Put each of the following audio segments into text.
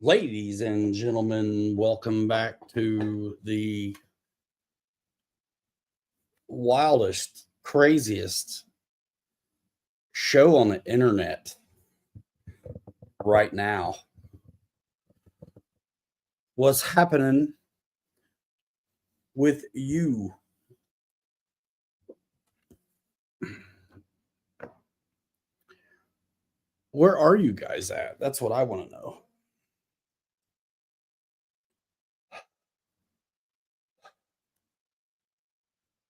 Ladies and gentlemen, welcome back to the wildest, craziest show on the internet right now. What's happening with you? Where are you guys at? That's what I want to know.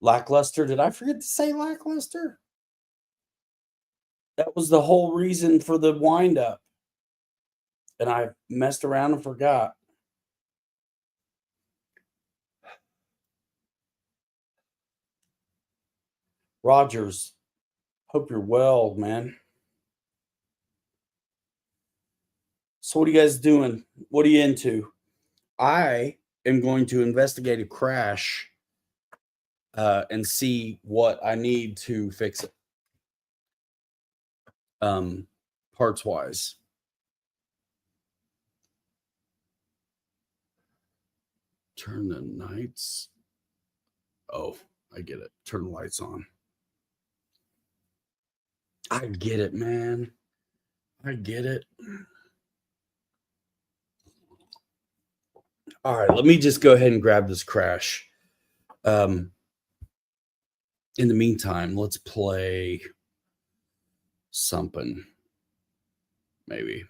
Lackluster. Did I forget to say lackluster? That was the whole reason for the wind up. And I messed around and forgot. Rogers, hope you're well, man. So, what are you guys doing? What are you into? I am going to investigate a crash and see what I need to fix it, parts wise. Turn the lights. Oh, I get it. Turn the lights on. I get it, man. I get it. All right, let me just go ahead and grab this crash. In the meantime, let's play something. Maybe.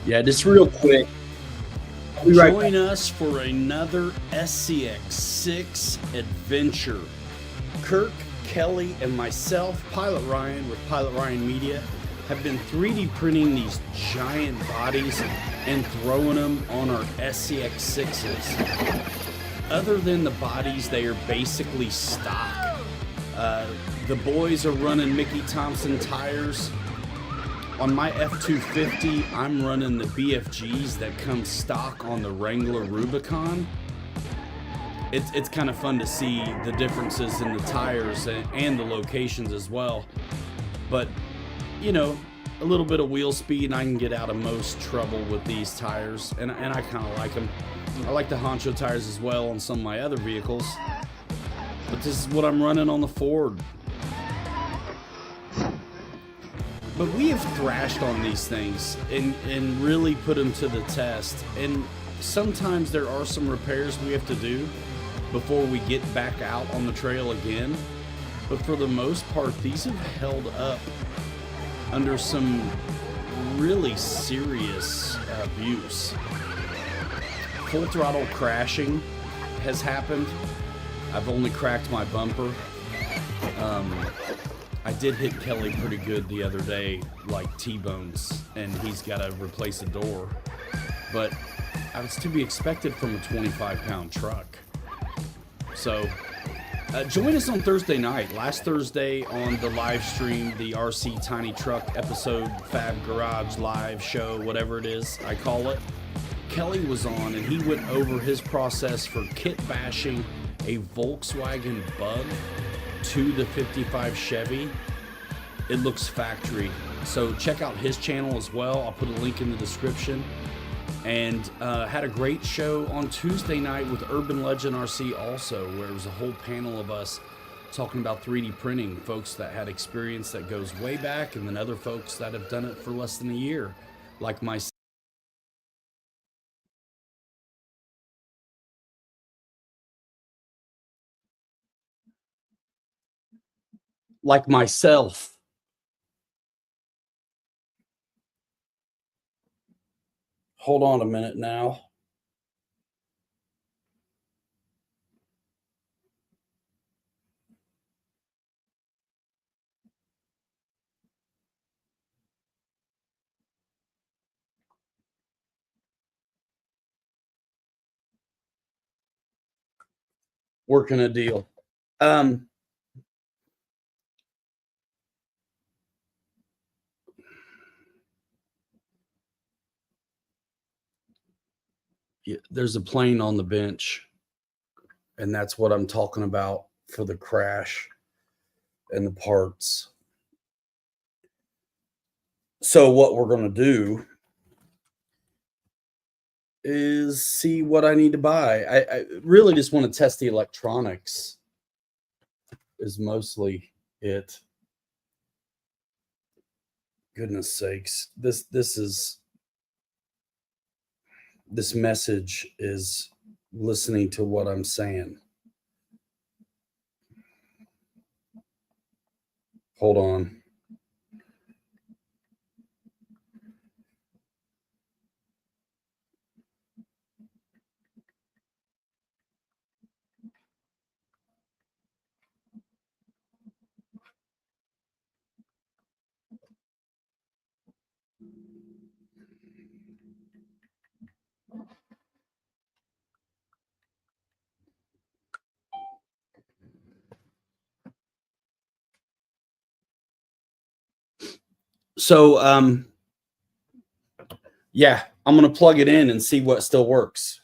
Yeah, just real quick. Join us for another SCX6 adventure. Kirk, Kelly, and myself, Pilot Ryan with Pilot Ryan Media, have been 3D printing these giant bodies and throwing them on our SCX6s. Other than the bodies, they are basically stock. The boys are running Mickey Thompson tires. On my F250, I'm running the BFGs that come stock on the Wrangler Rubicon. It's kind of fun to see the differences in the tires and the locations as well. But, you know, a little bit of wheel speed and I can get out of most trouble with these tires. And I kind of like them. I like the Honcho tires as well on some of my other vehicles. But this is what I'm running on the Ford. But we have thrashed on these things and really put them to the test. And sometimes there are some repairs we have to do before we get back out on the trail again. But for the most part, these have held up under some really serious abuse. Full throttle crashing has happened. I've only cracked my bumper. I did hit Kelly pretty good the other day, like T-bones, and he's got to replace a door. But it's to be expected from a 25-pound truck. So join us on Thursday night. Last Thursday on the live stream, the RC Tiny Truck episode, Fab Garage live show, whatever it is I call it, Kelly was on and he went over his process for kit bashing a Volkswagen Bug to the 55 Chevy. It looks factory. So check out his channel as well. I'll put a link in the description. And had a great show on Tuesday night with Urban Legend RC also, where it was a whole panel of us talking about 3D printing. Folks that had experience that goes way back, and then other folks that have done it for less than a year, like myself. Hold on a minute now. Working a deal. Yeah, there's a plane on the bench, and that's what I'm talking about for the crash and the parts. So what we're going to do is see what I need to buy. I really just want to test the electronics is mostly it. Goodness sakes. This message is listening to what I'm saying. Hold on. So, yeah, I'm going to plug it in and see what still works.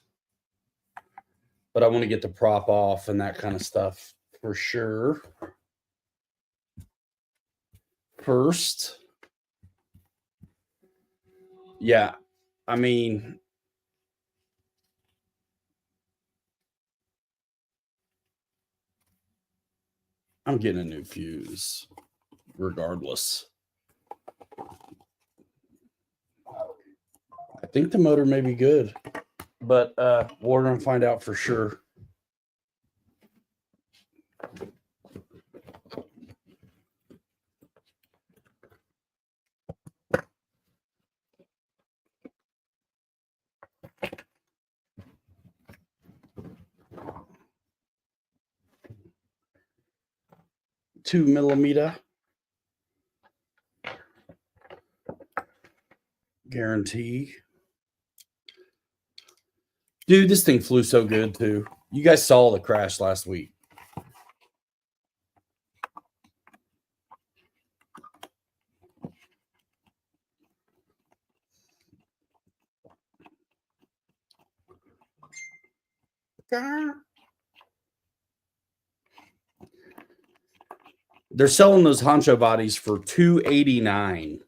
But I want to get the prop off and that kind of stuff for sure. First, yeah, I mean, I'm getting a new fuse regardless. I think the motor may be good, but we're going to find out for sure. Two millimeter guarantee. Dude, this thing flew so good too. You guys saw the crash last week. They're selling those honcho bodies for $289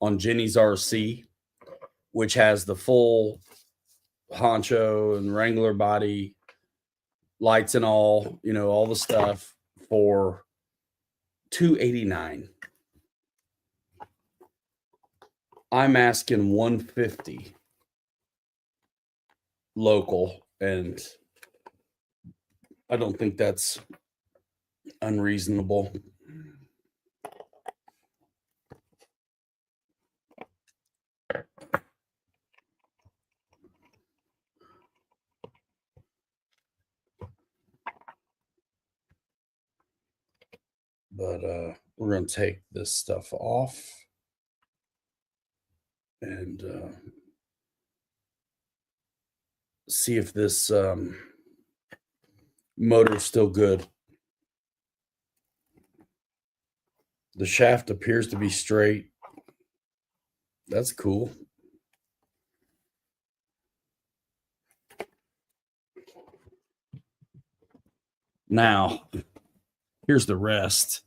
on Jenny's RC, which has the full honcho and Wrangler body, lights and all, you know, all the stuff for $289. I'm asking $150 local, and I don't think that's unreasonable. But we're going to take this stuff off and see if this motor is still good. The shaft appears to be straight. That's cool. Now, here's the rest.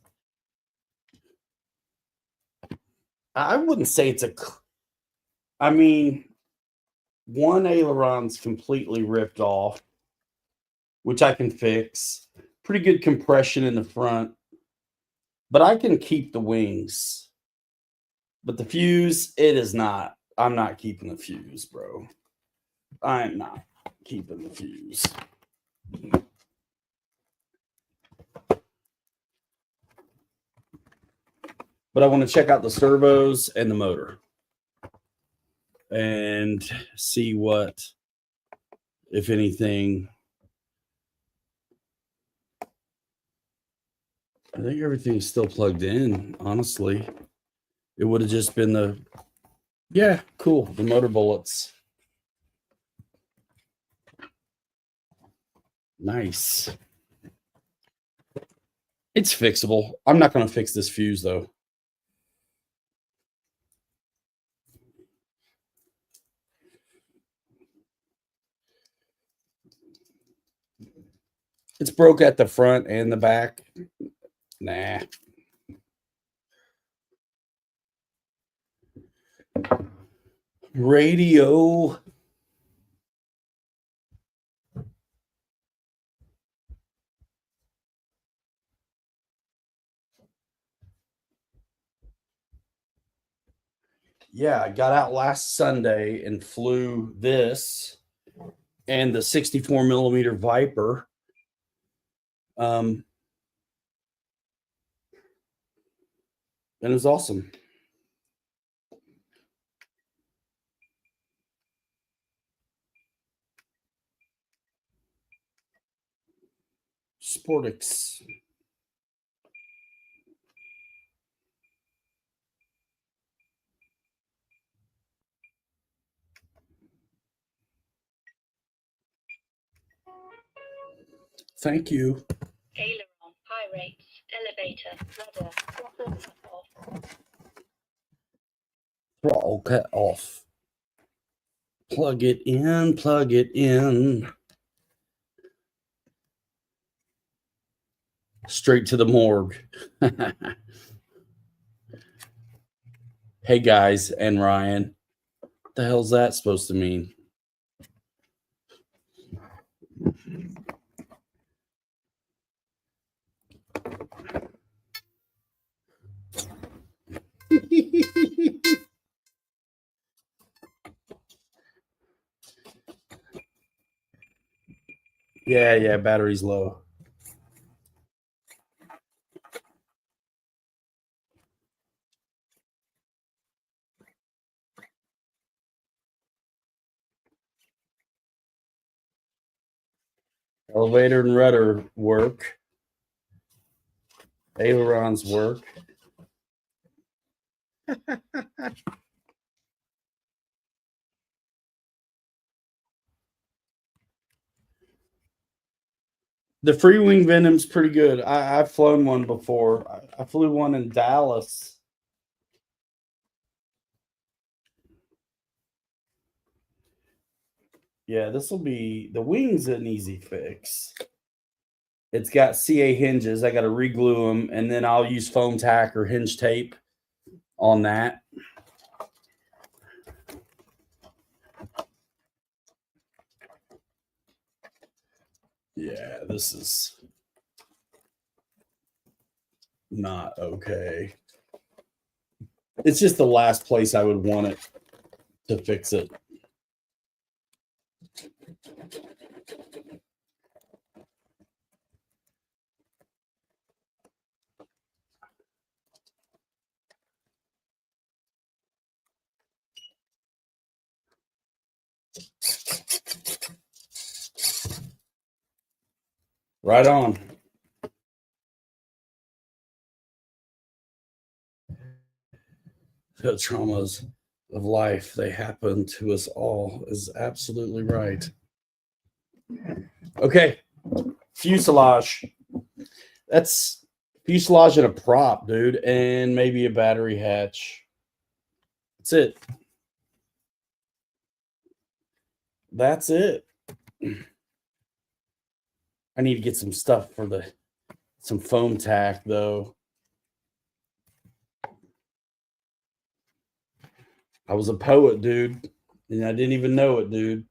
I wouldn't say it's I mean, one aileron's completely ripped off, which I can fix. Pretty good compression in the front, but I can keep the wings. But the fuse, it is not. I'm not keeping the fuse, bro. I'm not keeping the fuse. But I want to check out the servos and the motor and see what, if anything. I think everything's still plugged in, honestly. It would have just been the, yeah, cool, the motor bullets. Nice. It's fixable. I'm not going to fix this fuse, though. It's broke at the front and the back. Nah. Radio. Yeah, I got out last Sunday and flew this and the 64 millimeter Viper. And it was awesome. Sportix. Thank you. Aileron, high rates, elevator, rudder, throttle cut off. Throttle cut off. Plug it in, plug it in. Straight to the morgue. Hey guys, and Ryan. What the hell's that supposed to mean? Yeah, battery's low. Elevator and rudder work. Ailerons work. The free wing Venom's pretty good. I've flown one before. I flew one in Dallas. Yeah, this will be the wing's an easy fix. It's got CA hinges. I got to reglue them, and then I'll use foam tack or hinge tape on that. Yeah, this is not okay. It's just the last place I would want it to fix it. Right on. The traumas of life, they happen to us all, is absolutely right. Okay, fuselage. That's fuselage and a prop, dude, and maybe a battery hatch. That's it. That's it. I need to get some stuff for some foam tack though. I was a poet, dude, and I didn't even know it, dude.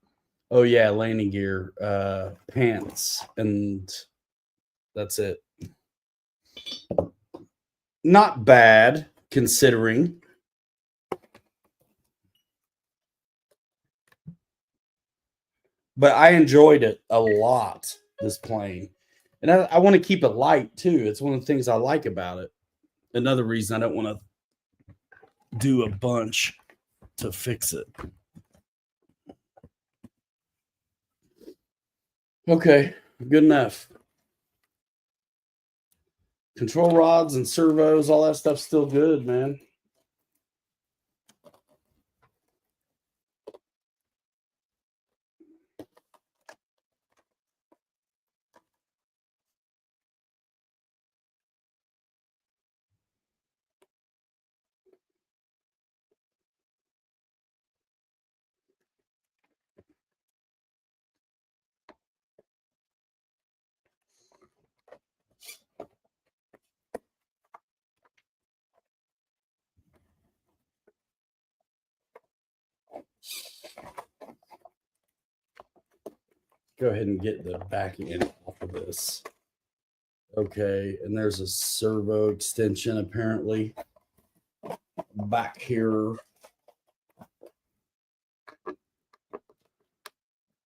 Oh yeah, landing gear, pants, and that's it. Not bad considering. But I enjoyed it a lot, this plane. And I want to keep it light too. It's one of the things I like about it. Another reason I don't want to do a bunch to fix it. Okay, good enough. Control rods and servos, all that stuff's still good, man. go ahead and get the back end off of this. Okay, and there's a servo extension apparently back here.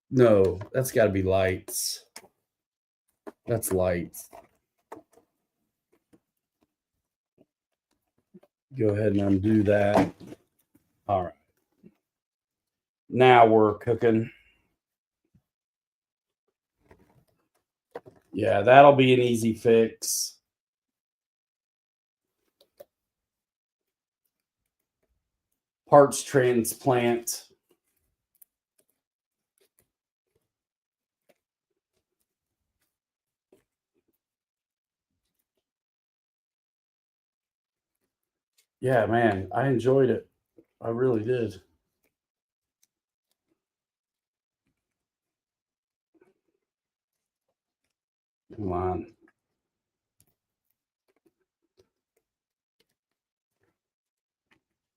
No, that's got to be lights. That's lights. Go ahead and undo that. All right. Now we're cooking. Yeah, that'll be an easy fix. Parts transplant. Yeah, man, I enjoyed it. I really did. Come on.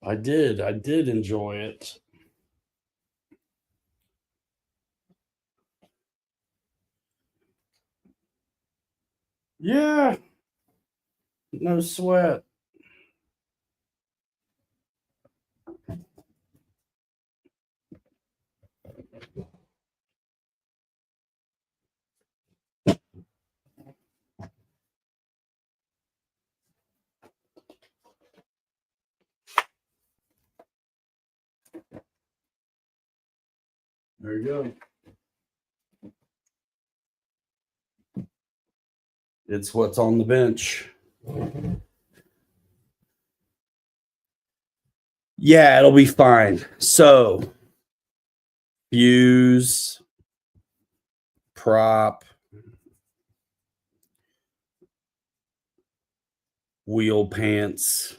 I did enjoy it. Yeah, no sweat. There you go. It's what's on the bench. Yeah, it'll be fine. So, fuse, prop, wheel pants,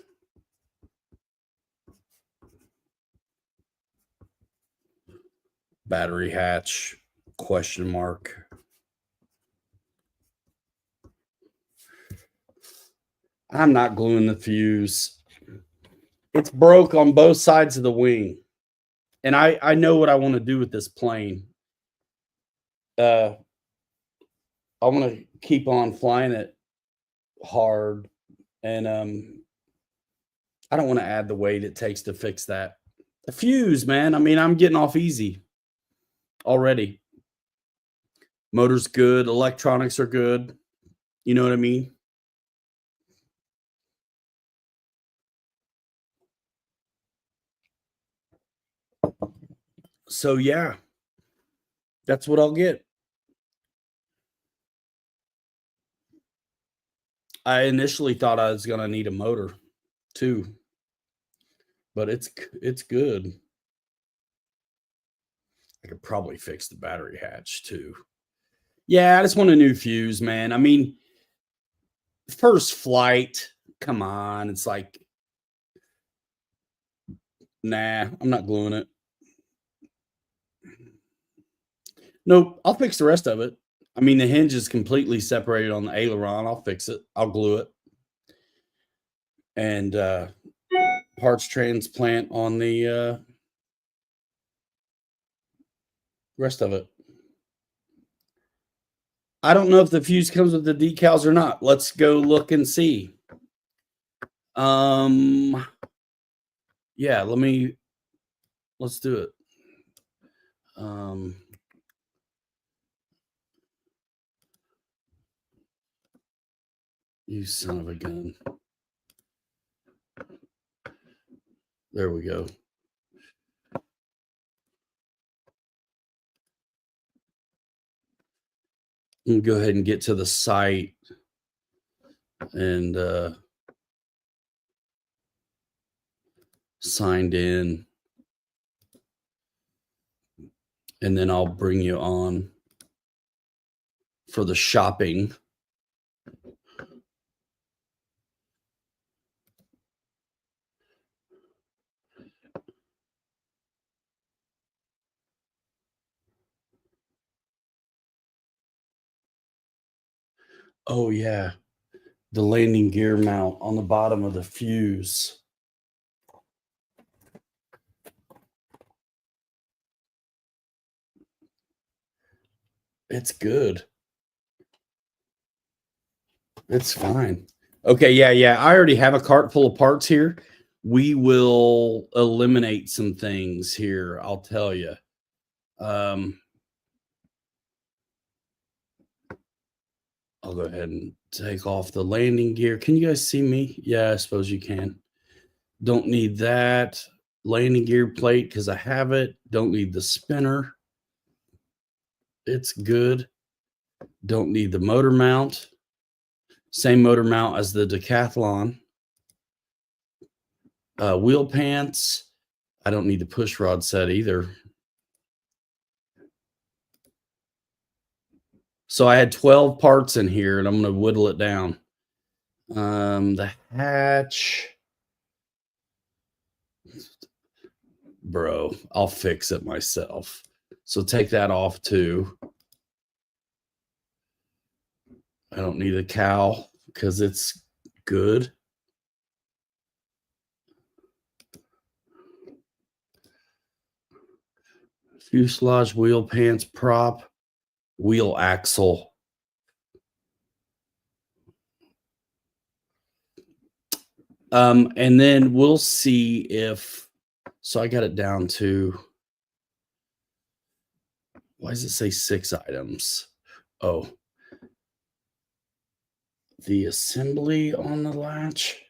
battery hatch, question mark. I'm not gluing the fuse. It's broke on both sides of the wing. And I know what I want to do with this plane. I want to keep on flying it hard. And I don't want to add the weight it takes to fix that. The fuse, man. I mean, I'm getting off easy already. Motor's good. Electronics are good. You know what I mean? So, yeah, that's what I'll get. I initially thought I was going to need a motor too, but it's good. I could probably fix the battery hatch too. Yeah, I just want a new fuse, man. I mean, first flight, come on. It's like, nah, I'm not gluing it. Nope, I'll fix the rest of it. I mean, the hinge is completely separated on the aileron. I'll fix it. I'll glue it. And parts transplant on the rest of it. I don't know if the fuse comes with the decals or not. Let's go look and see. Yeah, let's do it. You son of a gun. There we go. We'll go ahead and get to the site and signed in. And then I'll bring you on for the shopping. Oh, yeah. The landing gear mount on the bottom of the fuse. It's good. It's fine. Okay, yeah. I already have a cart full of parts here. We will eliminate some things here, I'll tell you. I'll go ahead and take off the landing gear. Can you guys see me? Yeah, I suppose you can. Don't need that landing gear plate because I have it. Don't need the spinner. It's good. Don't need the motor mount. Same motor mount as the Decathlon. Wheel pants. I don't need the push rod set either. So I had 12 parts in here, and I'm going to whittle it down. The hatch. Bro, I'll fix it myself. So take that off too. I don't need a cowl because it's good. Fuselage, wheel pants, prop, wheel axle. And then we'll see if, so I got it down to, why does it say 6 items? Oh, the assembly on the latch.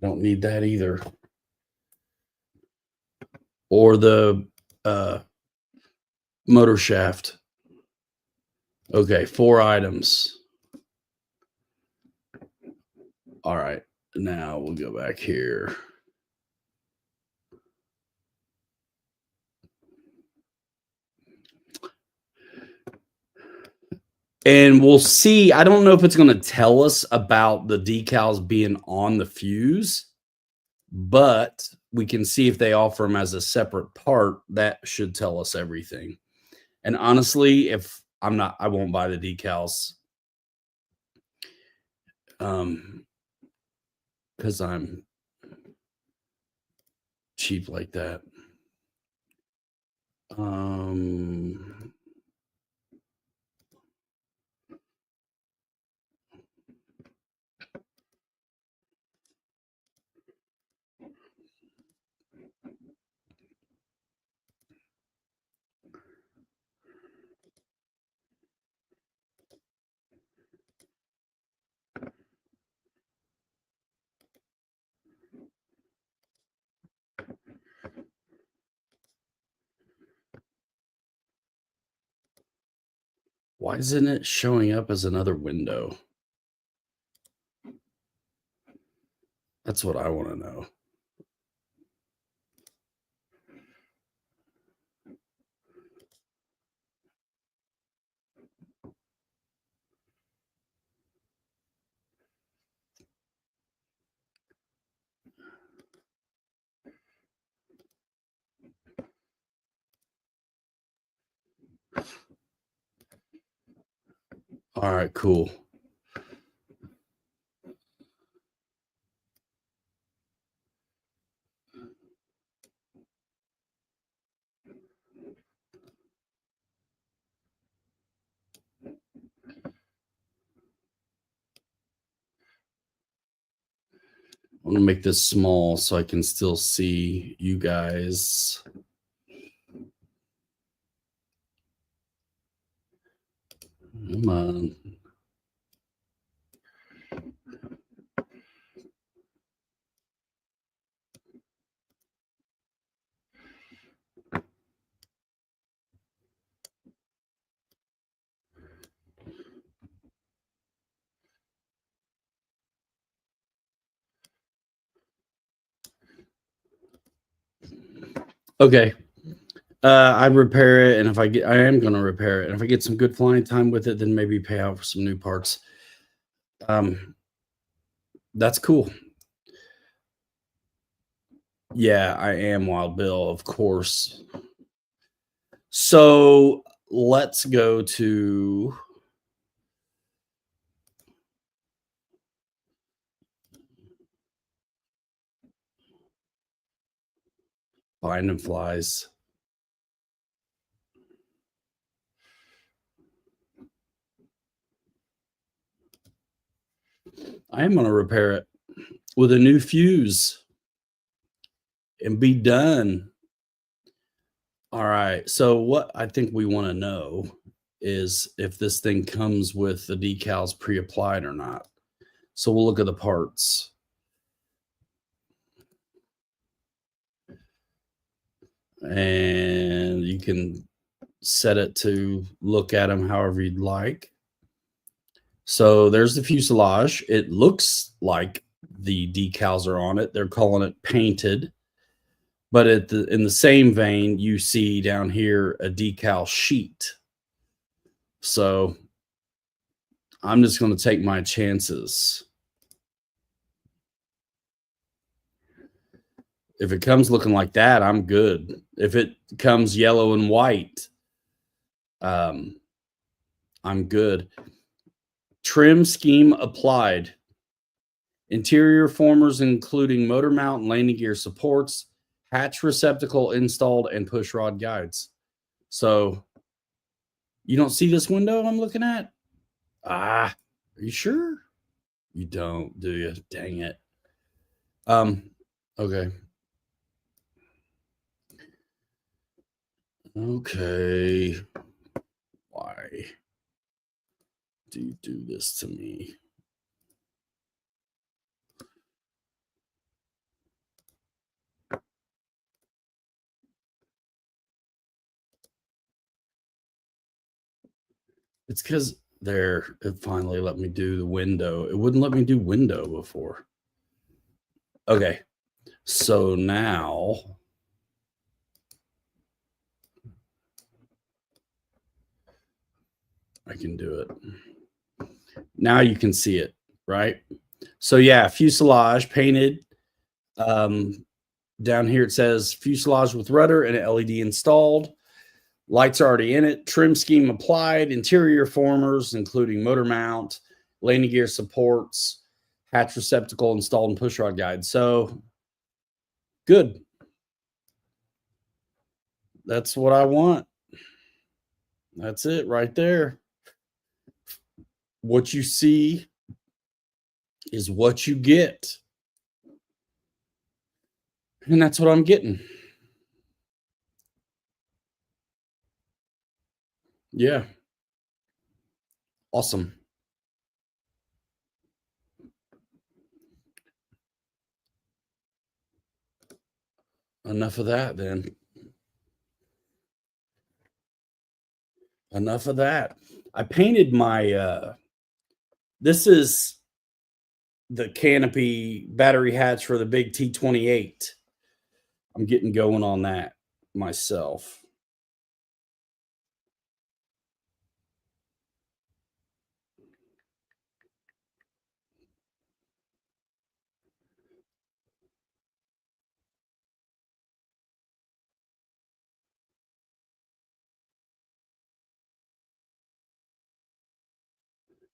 Don't need that either. Or the motor shaft. Okay, 4 items. All right, now we'll go back here. And we'll see. I don't know if it's going to tell us about the decals being on the fuse, but we can see if they offer them as a separate part. That should tell us everything. And honestly, if I'm not, I won't buy the decals. Because I'm cheap like that. Why isn't it showing up as another window? That's what I want to know. All right, cool. I'm gonna make this small so I can still see you guys. Come on. Okay. I'd repair it, and if I am going to repair it. And if I get some good flying time with it, then maybe pay out for some new parts. That's cool. Yeah, I am Wild Bill, of course. So let's go to Finding Flies. I am going to repair it with a new fuse and be done. All right. So what I think we want to know is if this thing comes with the decals pre-applied or not. So we'll look at the parts. And you can set it to look at them however you'd like. So there's the fuselage. It looks like the decals are on it. They're calling it painted. But in the same vein, you see down here a decal sheet. So I'm just going to take my chances. If it comes looking like that, I'm good. If it comes yellow and white, I'm good. Trim scheme applied. Interior formers including motor mount and landing gear supports, hatch receptacle installed, and push rod guides. So you don't see this window I'm looking at? Are you sure? You don't, do you? Dang it. Okay. Okay. Why do you do this to me? It's because it finally let me do the window. It wouldn't let me do window before. Okay. So now I can do it. Now you can see it, right? So yeah, fuselage painted. Down here it says fuselage with rudder and an LED installed. Lights are already in it. Trim scheme applied. Interior formers, including motor mount, landing gear supports, hatch receptacle installed, and push rod guide. So good. That's what I want. That's it right there. What you see is what you get. And that's what I'm getting. Yeah. Awesome. Enough of that then. Enough of that. I painted my this is the canopy battery hatch for the big T28. I'm getting going on that myself.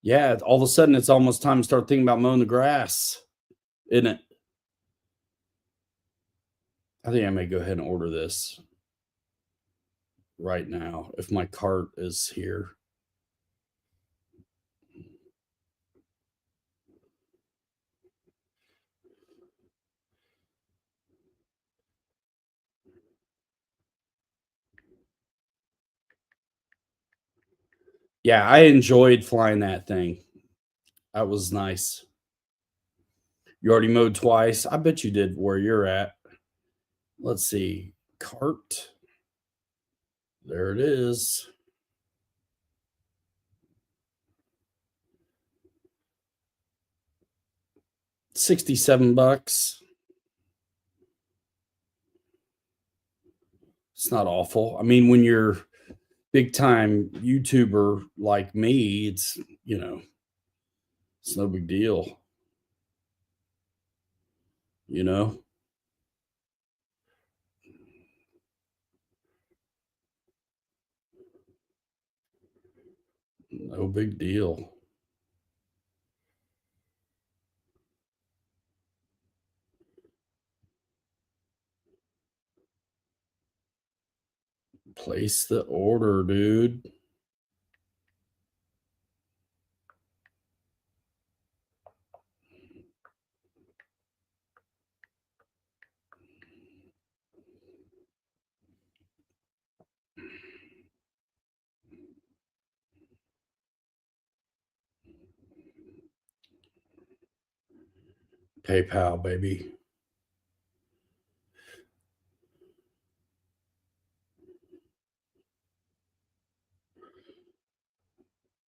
Yeah, all of a sudden it's almost time to start thinking about mowing the grass, isn't it? I think I may go ahead and order this right now if my cart is here. Yeah, I enjoyed flying that thing. That was nice. You already mowed twice. I bet you did where you're at. Let's see. Cart. There it is. 67 bucks. It's not awful. I mean, when you're big time YouTuber like me, it's, it's no big deal. You know? No big deal. Place the order, dude. PayPal, baby.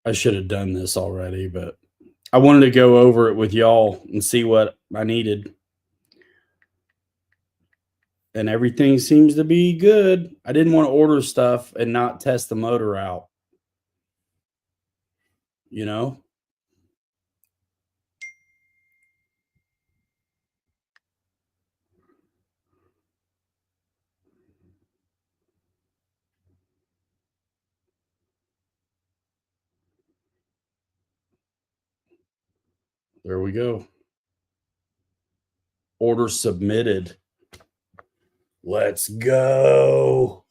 I should have done this already, but I wanted to go over it with y'all and see what I needed. And everything seems to be good. I didn't want to order stuff and not test the motor out, you know? There we go. Order submitted. Let's go.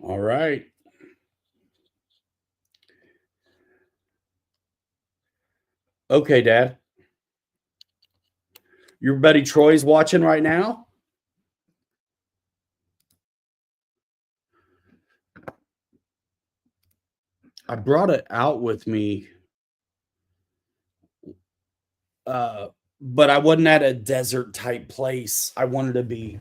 All right. Okay, Dad. Your buddy Troy's watching right now? I brought it out with me. But I wasn't at a desert type place. I wanted to be.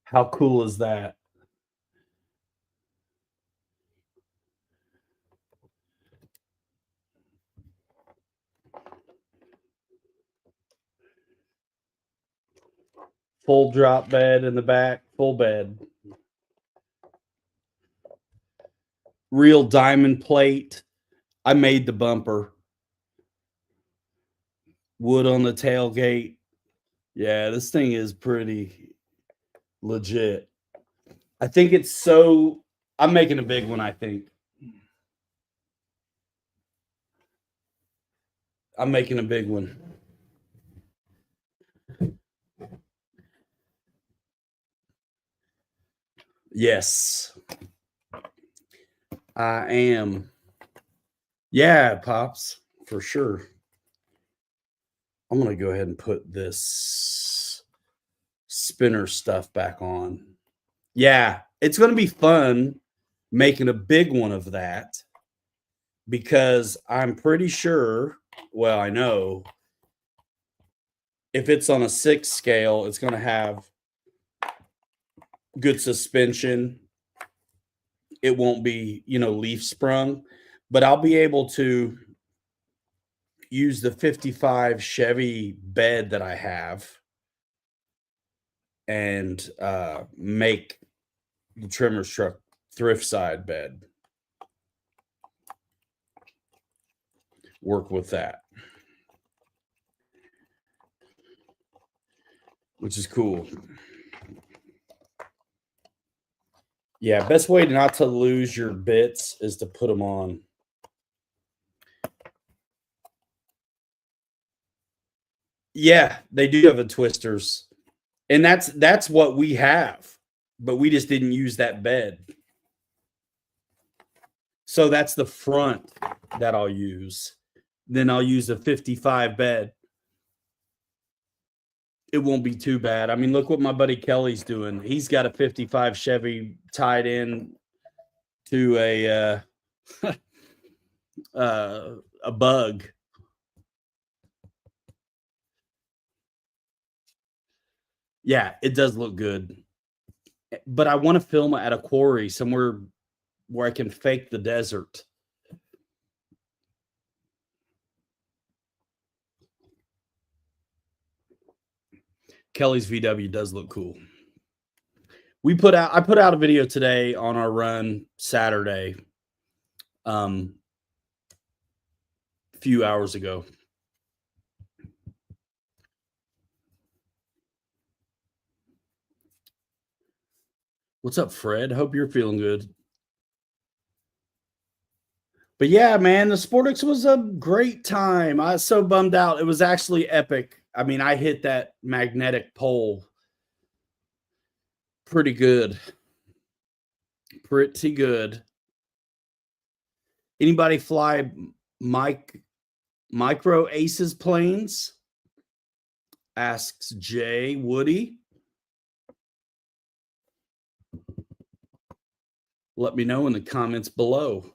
How cool is that? Full drop bed in the back, full bed. Real diamond plate. I made the bumper. Wood on the tailgate. Yeah, this thing is pretty legit. I think it's so. I'm making a big one, I think. I'm making a big one. Yes, I am. Yeah, Pops, for sure. I'm going to go ahead and put this spinner stuff back on. Yeah, it's going to be fun making a big one of that because I'm pretty sure, well, I know if it's on a 6 scale, it's going to have good suspension. It won't be, leaf sprung, but I'll be able to use the 55 Chevy bed that I have and make the trimmer's truck thrift side bed. Work with that, which is cool. Yeah, best way not to lose your bits is to put them on. Yeah, they do have the twisters. And that's what we have, but we just didn't use that bed. So that's the front that I'll use. Then I'll use a 55 bed. It won't be too bad. I mean, look what my buddy Kelly's doing. He's got a 55 Chevy tied in to a a bug. Yeah, it does look good. But I want to film at a quarry somewhere where I can fake the desert. Kelly's VW does look cool. I put out a video today on our run Saturday, a few hours ago. What's up, Fred? Hope you're feeling good. But yeah, man, the Sportix was a great time. I was so bummed out. It was actually epic. I mean, I hit that magnetic pole pretty good. Pretty good. Anybody fly Mike Micro Aces planes? Asks Jay Woody. Let me know in the comments below.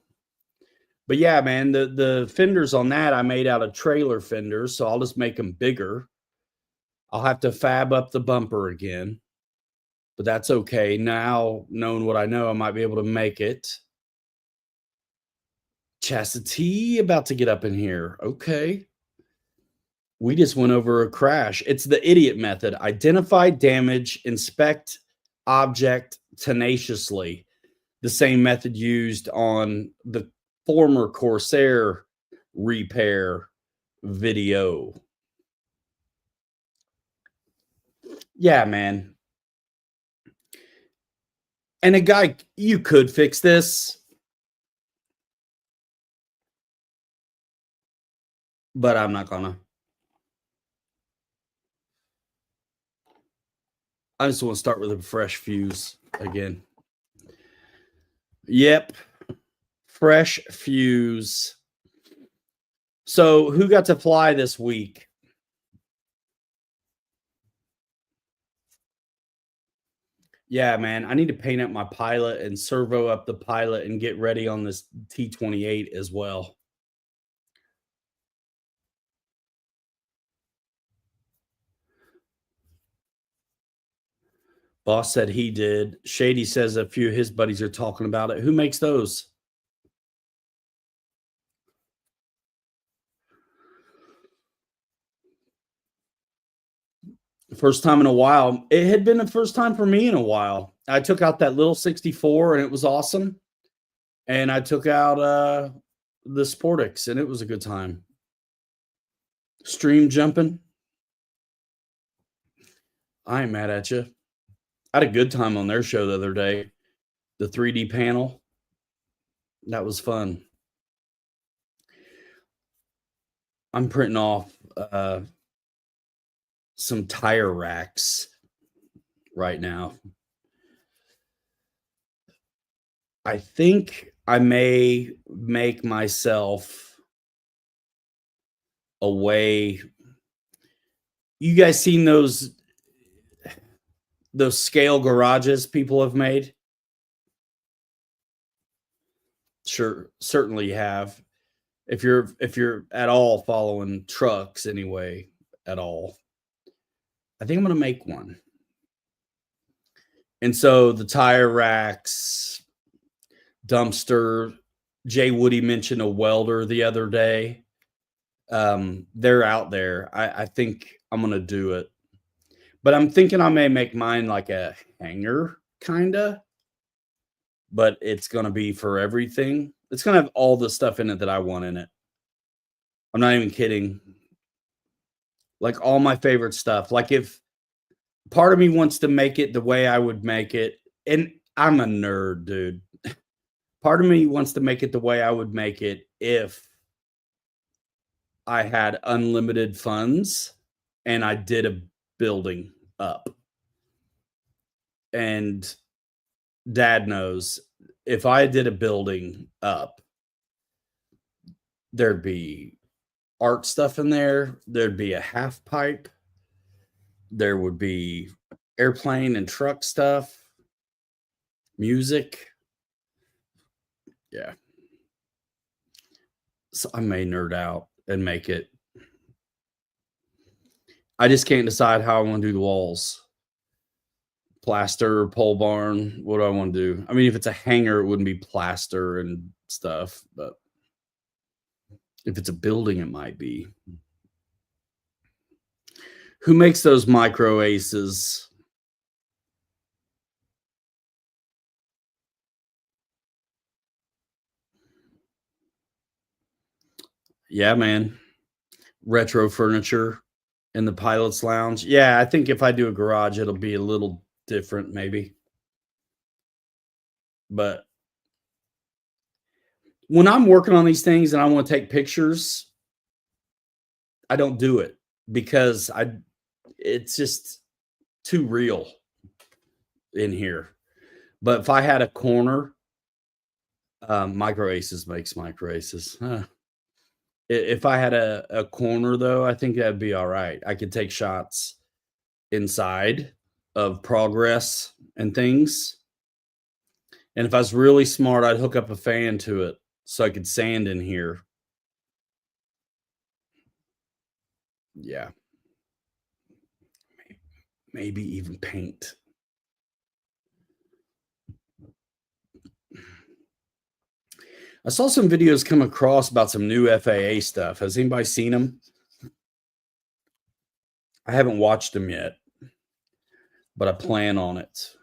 But yeah, man, the fenders on that I made out of trailer fenders, so I'll just make them bigger. I'll have to fab up the bumper again, but that's okay. Now, knowing what I know, I might be able to make it. Chastity about to get up in here. Okay. We just went over a crash. It's the idiot method. Identify damage, inspect object tenaciously. The same method used on the former Corsair repair video. Yeah, man. And a guy, you could fix this, but I'm not gonna. I just want to start with a fresh fuse again. Yep. Fresh fuse. So who got to fly this week? Yeah, man. I need to paint up my pilot and servo up the pilot and get ready on this T-28 as well. Boss said he did. Shady says a few of his buddies are talking about it. Who makes those? First time in a while. It had been the first time for me in a while. I took out that little 64 and it was awesome. And I took out the Sportix and it was a good time. Stream jumping. I ain't mad at you. I had a good time on their show the other day. The 3D panel. That was fun. I'm printing off some tire racks right now. I think I may make myself a way. You guys seen those scale garages people have made? Sure, certainly have. If you're at all following trucks anyway, at all. I think I'm going to make one. And so the tire racks, dumpster, Jay Woody mentioned a welder the other day. They're out there. I think I'm going to do it. But I'm thinking I may make mine like a hanger, kind of. But it's going to be for everything. It's going to have all the stuff in it that I want in it. I'm not even kidding. Like all my favorite stuff. Like if part of me wants to make it the way I would make it, and I'm a nerd, dude. Part of me wants to make it the way I would make it if I had unlimited funds and I did a building up. And Dad knows if I did a building up, there'd be art stuff in there. There'd be a half pipe. There would be airplane and truck stuff, music. Yeah. So I may nerd out and make it. I just can't decide how I want to do the walls. Plaster, pole barn. What do I want to do? I mean, if it's a hanger, it wouldn't be plaster and stuff, but if it's a building, it might be. Who makes those micro aces? Yeah, man. Retro furniture in the pilot's lounge. Yeah, I think if I do a garage, it'll be a little different, maybe. But when I'm working on these things and I want to take pictures, I don't do it because it's just too real in here. But if I had a corner, Micro Aces makes Micro Aces. If I had a corner, though, I think that'd be all right. I could take shots inside of progress and things. And if I was really smart, I'd hook up a fan to it so I could sand in here. Yeah. Maybe even paint. I saw some videos come across about some new FAA stuff. Has anybody seen them? I haven't watched them yet, but I plan on it.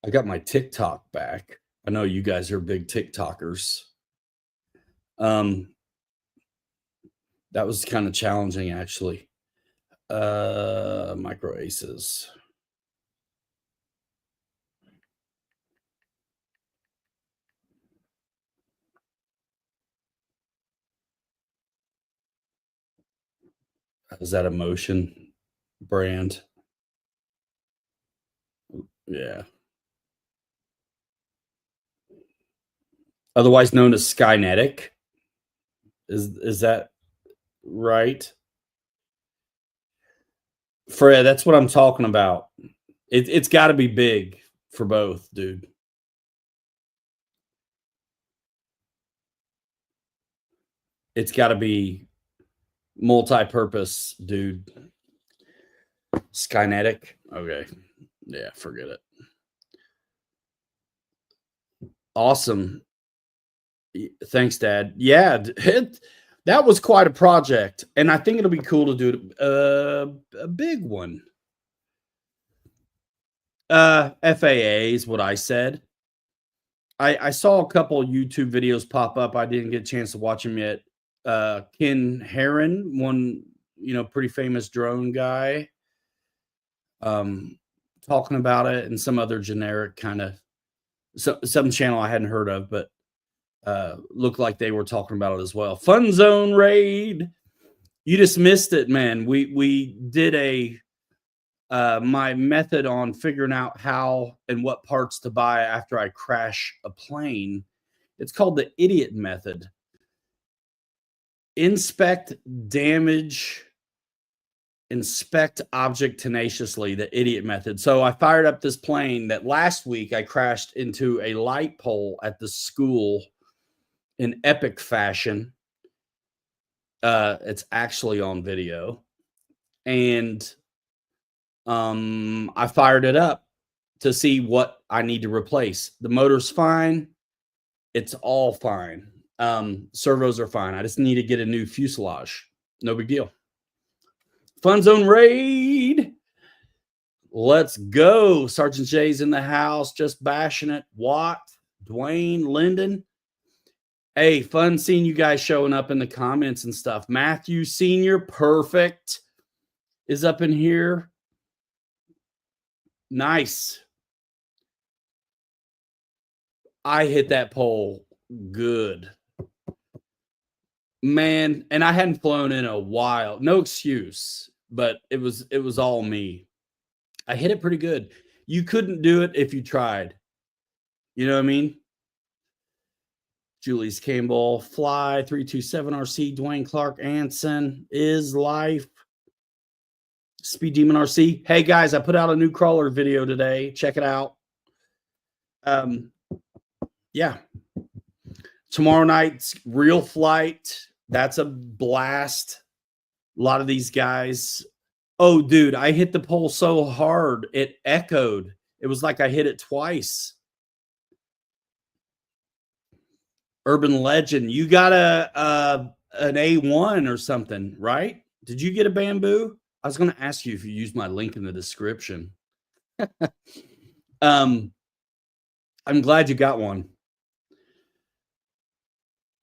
I got my TikTok back. I know you guys are big TikTokers. That was kind of challenging, actually. Micro Aces. Is that a Motion brand? Yeah. Otherwise known as Skynetic. Is that right? Fred, that's what I'm talking about. It's got to be big for both, dude. It's got to be multi-purpose, dude. Skynetic. Okay. Yeah, forget it. Awesome. Thanks, Dad. Yeah, that was quite a project, and I think it'll be cool to do a big one. FAA is what I said. I saw a couple YouTube videos pop up. I didn't get a chance to watch them yet. Ken Heron, one pretty famous drone guy, talking about it, and some other generic kind of some channel I hadn't heard of, but looked like they were talking about it as well. Fun Zone Raid. You just missed it, man. We did my method on figuring out how and what parts to buy after I crash a plane. It's called the idiot method. Inspect, damage, inspect object tenaciously, the idiot method. So I fired up this plane that last week I crashed into a light pole at the school in epic fashion. It's actually on video. And I fired it up to see what I need to replace. The motor's fine. It's all fine. Servos are fine. I just need to get a new fuselage. No big deal. Fun Zone Raid. Let's go. Sergeant Jay's in the house, just bashing it. Watt, Dwayne, Linden. Hey, fun seeing you guys showing up in the comments and stuff. Matthew Sr., perfect, is up in here. Nice. I hit that pole good. Man, and I hadn't flown in a while. No excuse, but it was all me. I hit it pretty good. You couldn't do it if you tried. You know what I mean? Julie's Campbell, Fly, 327 RC, Dwayne Clark, Anson, Is Life, Speed Demon RC. Hey guys, I put out a new crawler video today. Check it out. Yeah. Tomorrow night's Real Flight. That's a blast. A lot of these guys. Oh, dude, I hit the pole so hard it echoed. It was like I hit it twice. Urban Legend, you got an A1 or something, right? Did you get a Bamboo? I was going to ask you if you used my link in the description. I'm glad you got one.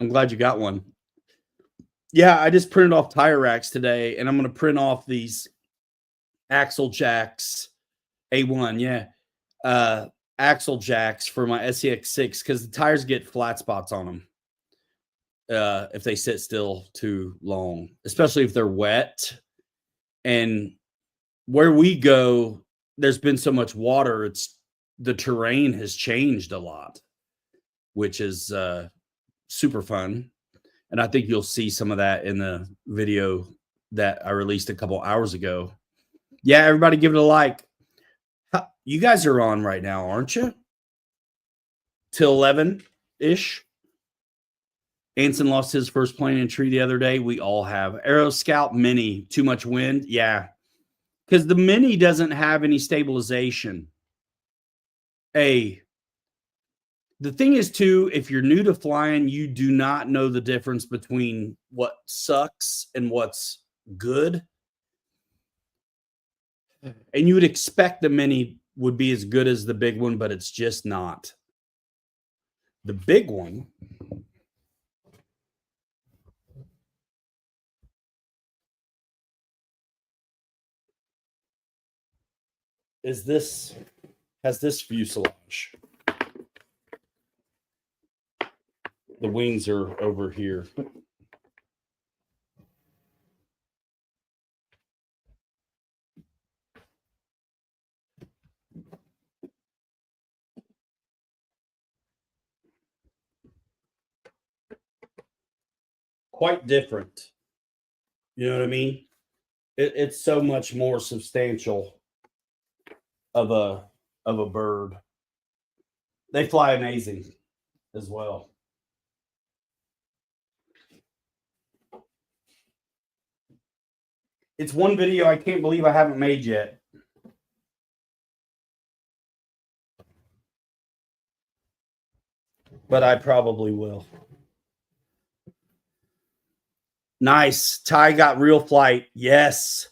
I'm glad you got one. Yeah, I just printed off tire racks today, and I'm going to print off these axle jacks. A1, yeah. Axle jacks for my SEX6 because the tires get flat spots on them if they sit still too long, especially if they're wet. And where we go, there's been so much water, the terrain has changed a lot, which is super fun. And I think you'll see some of that in the video that I released a couple hours ago. Yeah, everybody give it a like. You guys are on right now, aren't you? Till 11-ish. Anson lost his first plane and tree the other day. We all have. Aero Scout Mini, too much wind? Yeah. Because the Mini doesn't have any stabilization. The thing is, too, if you're new to flying, you do not know the difference between what sucks and what's good. And you would expect the Mini would be as good as the big one, but it's just not. The big one has this fuselage. The wings are over here. Quite different. You know what I mean? It's so much more substantial of a bird. They fly amazing as well. It's one video I can't believe I haven't made yet. But I probably will. Nice. Ty got real flight. Yes.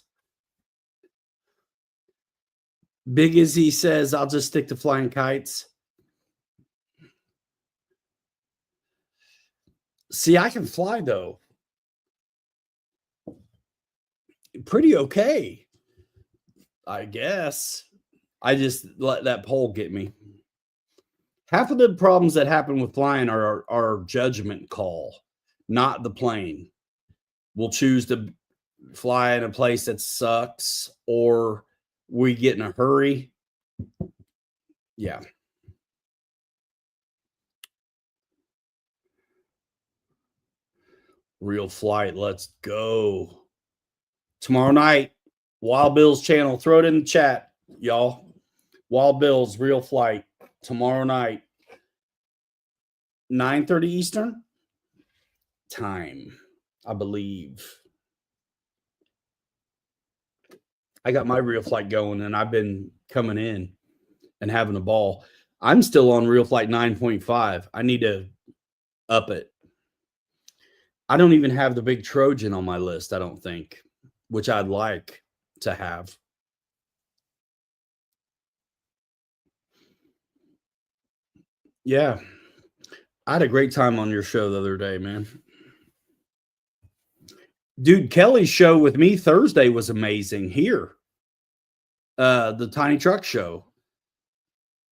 Big Izzy says, I'll just stick to flying kites. See, I can fly, though. Pretty okay, I guess. I just let that pole get me. Half of the problems that happen with flying are our judgment call, not the plane. We'll choose to fly in a place that sucks, or we get in a hurry. Yeah. Real flight. Let's go. Tomorrow night, Wild Bill's channel. Throw it in the chat, y'all. Wild Bill's real flight tomorrow night. 9:30 Eastern time, I believe. I got my real flight going, and I've been coming in and having a ball. I'm still on real flight 9.5. I need to up it. I don't even have the big Trojan on my list, I don't think, which I'd like to have. Yeah. I had a great time on your show the other day, man. Dude, Kelly's show with me Thursday was amazing here. The Tiny Truck Show.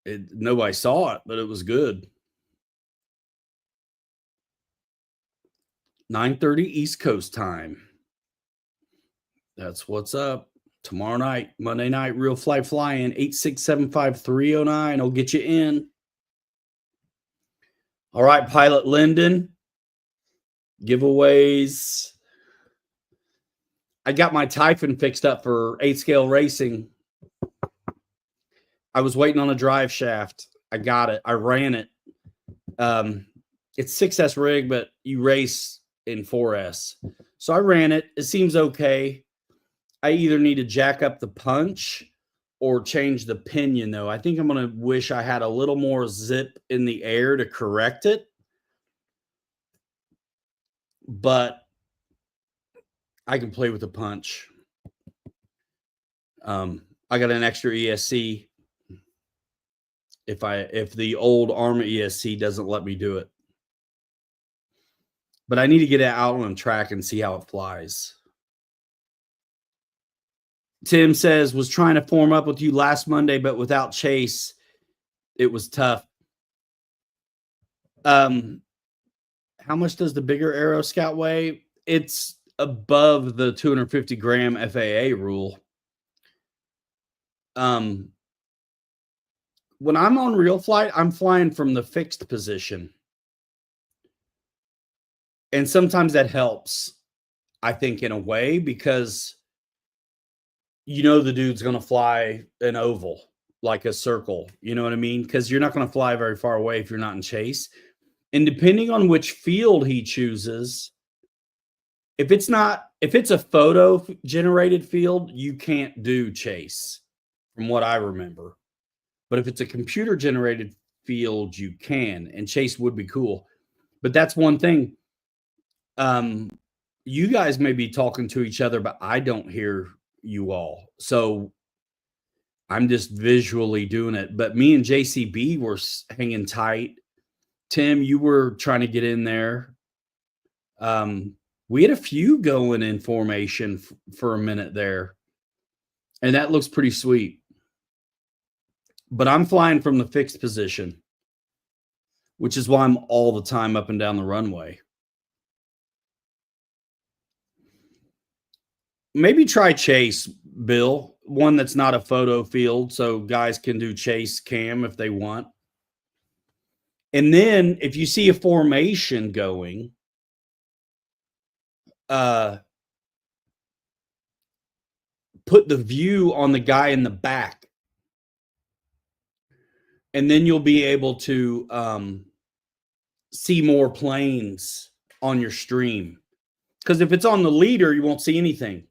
Nobody saw it, but it was good. 9:30 East Coast time. That's what's up. Tomorrow night, Monday night, Real Flight Flying, 8675309. I'll get you in. All right, Pilot Lyndon. Giveaways. I got my Typhon fixed up for 8-scale racing. I was waiting on a drive shaft. I got it. I ran it. It's 6S rig, but you race in 4S. So I ran it. It seems okay. I either need to jack up the punch or change the pinion, though. I think I'm going to wish I had a little more zip in the air to correct it. But I can play with the punch. I got an extra ESC if the old ARMA ESC doesn't let me do it. But I need to get it out on track and see how it flies. Tim says, was trying to form up with you last Monday, but without Chase, it was tough. How much does the bigger Aero Scout weigh? It's above the 250 gram FAA rule. When I'm on real flight, I'm flying from the fixed position. And sometimes that helps, I think, in a way, because the dude's going to fly an oval, like a circle. You know what I mean? Because you're not going to fly very far away if you're not in chase. And depending on which field he chooses, if it's a photo generated field, you can't do chase, from what I remember. But if it's a computer generated field, you can, and chase would be cool. But that's one thing. You guys may be talking to each other, but I don't hear you all. So I'm just visually doing it. But me and JCB were hanging tight. Tim, you were trying to get in there. We had a few going in formation for a minute there, and that looks pretty sweet. But I'm flying from the fixed position, which is why I'm all the time up and down the runway. Maybe try chase, Bill, one that's not a photo field, so guys can do chase cam if they want. And then if you see a formation going, put the view on the guy in the back, and then you'll be able to see more planes on your stream. Because if it's on the leader, you won't see anything.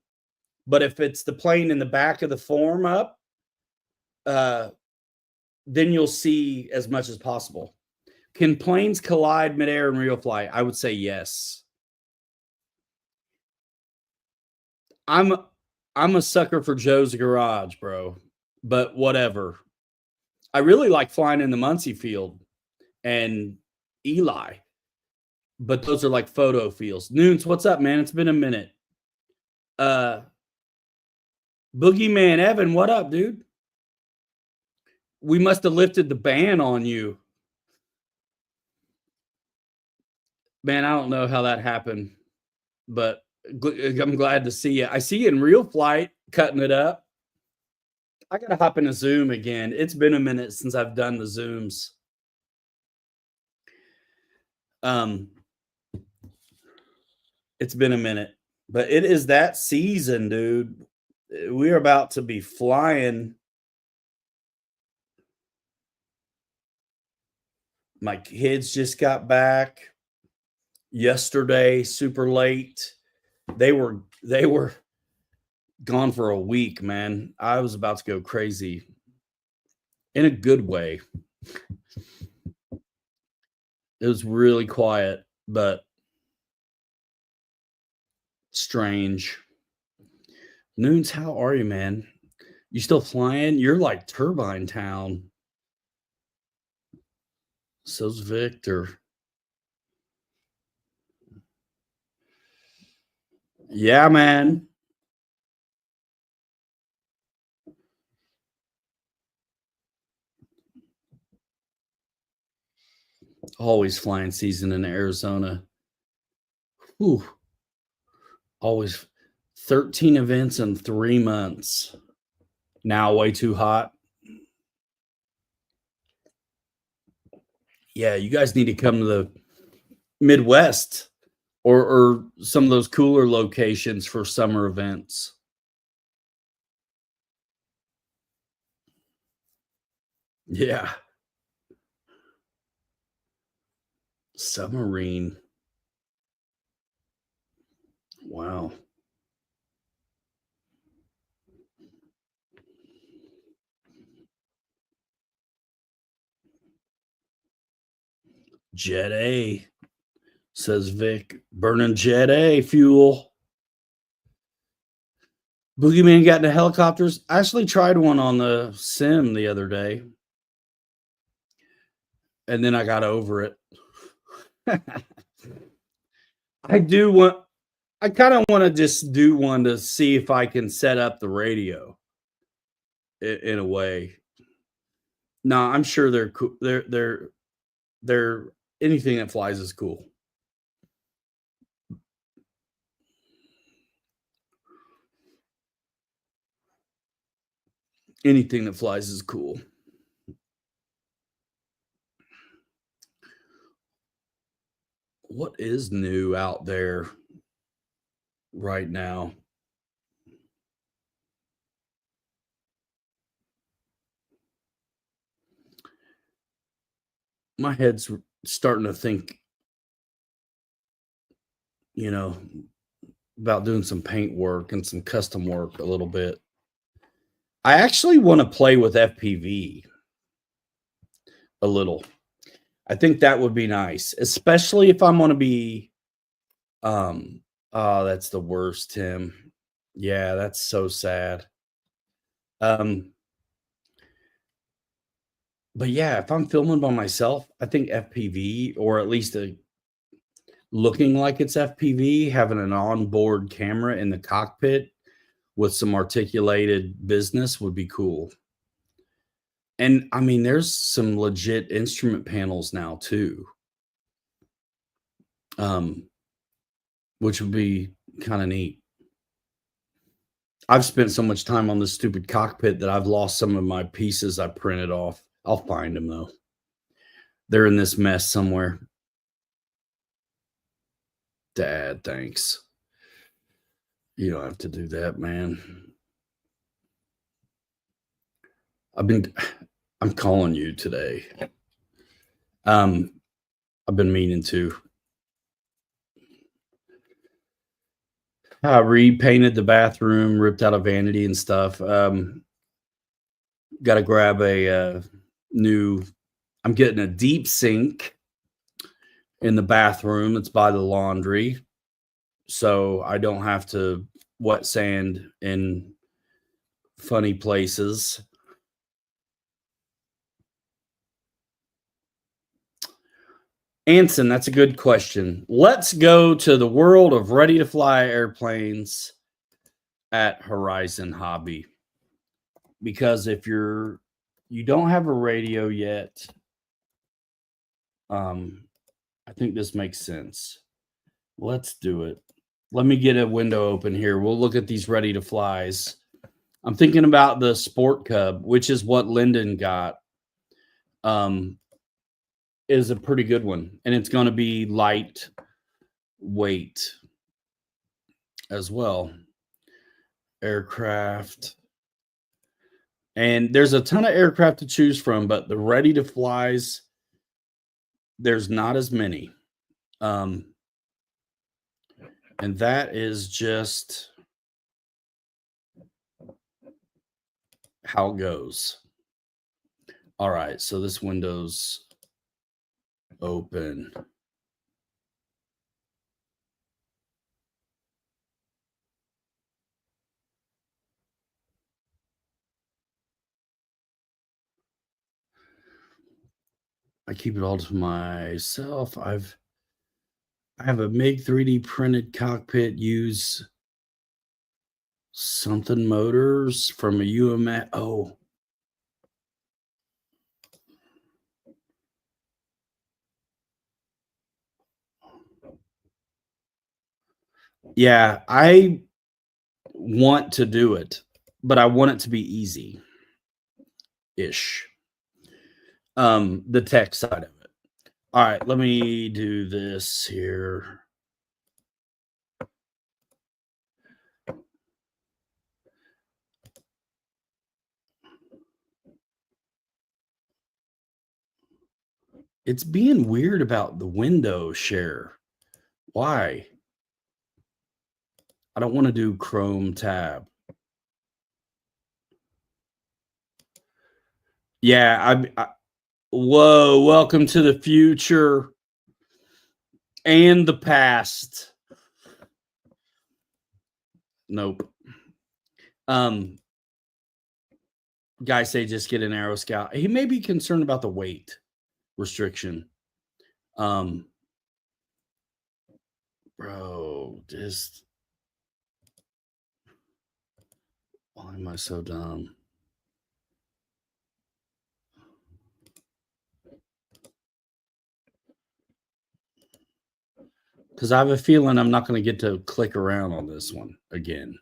But if it's the plane in the back of the form up, then you'll see as much as possible. Can planes collide midair in real flight? I would say yes. I'm a sucker for Joe's Garage, bro. But whatever. I really like flying in the Muncie field and Eli. But those are like photo fields. Noons, what's up, man? It's been a minute. Boogeyman Evan, what up, dude? We must have lifted the ban on you. Man, I don't know how that happened, but I'm glad to see you. I see you in real flight, cutting it up. I got to hop in a Zoom again. It's been a minute since I've done the Zooms. It's been a minute, but it is that season, dude. We're about to be flying. My kids just got back yesterday, super late. They were gone for a week, man. I was about to go crazy in a good way. It was really quiet, but strange. Noons, how are you, man? You still flying? You're like Turbine Town. So's Victor. Yeah, man. Always flying season in Arizona. Whew. Always 13 events in 3 months. Now way too hot. Yeah, you guys need to come to the Midwest or some of those cooler locations for summer events. Yeah. Submarine. Wow. Jet A, says Vic. Burning Jet A fuel. Boogeyman got into helicopters. I actually tried one on the sim the other day. And then I got over it. I kind of want to just do one to see if I can set up the radio in a way. No, I'm sure they're cool. They're anything that flies is cool. Anything that flies is cool. What is new out there right now? My head's starting to think, you know, about doing some paint work and some custom work a little bit. I actually want to play with FPV a little. I think that would be nice, especially if I'm going to be oh, that's the worst, Tim. Yeah, that's so sad. Um but yeah, if I'm filming by myself, I think FPV, or at least looking like it's FPV, having an onboard camera in the cockpit with some articulated business would be cool. And I mean, there's some legit instrument panels now too, which would be kind of neat. I've spent so much time on this stupid cockpit that I've lost some of my pieces I printed off. I'll find them though. They're in this mess somewhere. Dad, thanks. You don't have to do that, man. I'm calling you today. I've been meaning to. I repainted the bathroom, ripped out a vanity and stuff. Got to grab a new. I'm getting a deep sink in the bathroom. It's by the laundry, so I don't have to wet sand in funny places. Anson, that's a good question. Let's go to the world of ready-to-fly airplanes at Horizon Hobby. Because if you don't have a radio yet, I think this makes sense. Let's do it. Let me get a window open here. We'll look at these ready-to-flies. I'm thinking about the Sport Cub, which is what Lyndon got. Is a pretty good one, and it's going to be lightweight as well. Aircraft, and there's a ton of aircraft to choose from, but the ready to flies, there's not as many, and that is just how it goes. All right, so this window's open. I keep it all to myself. I have a MiG 3D printed cockpit. Use something motors from a UMA. Oh, yeah, I want to do it, but I want it to be easy ish. The tech side of it. All right, let me do this here. It's being weird about the window share. Why? I don't want to do Chrome tab. Yeah, whoa, welcome to the future and the past. Nope. Guys say just get an Aero Scout. He may be concerned about the weight restriction. Bro, just why am I so dumb? Because I have a feeling I'm not going to get to click around on this one again.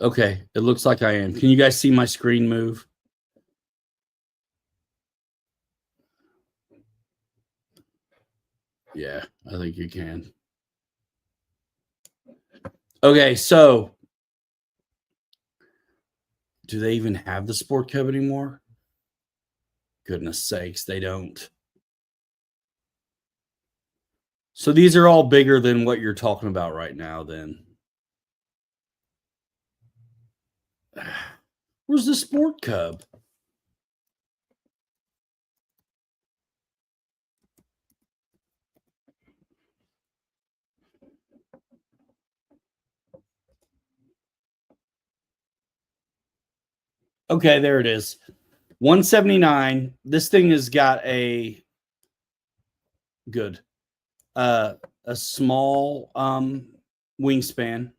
Okay, it looks like I am. Can you guys see my screen move? Yeah, I think you can. Okay, so do they even have the Sport Cub anymore? Goodness sakes, they don't. So these are all bigger than what you're talking about right now, then. Where's the Sport Cub? Okay, there it is. 179. This thing has got a good a small wingspan,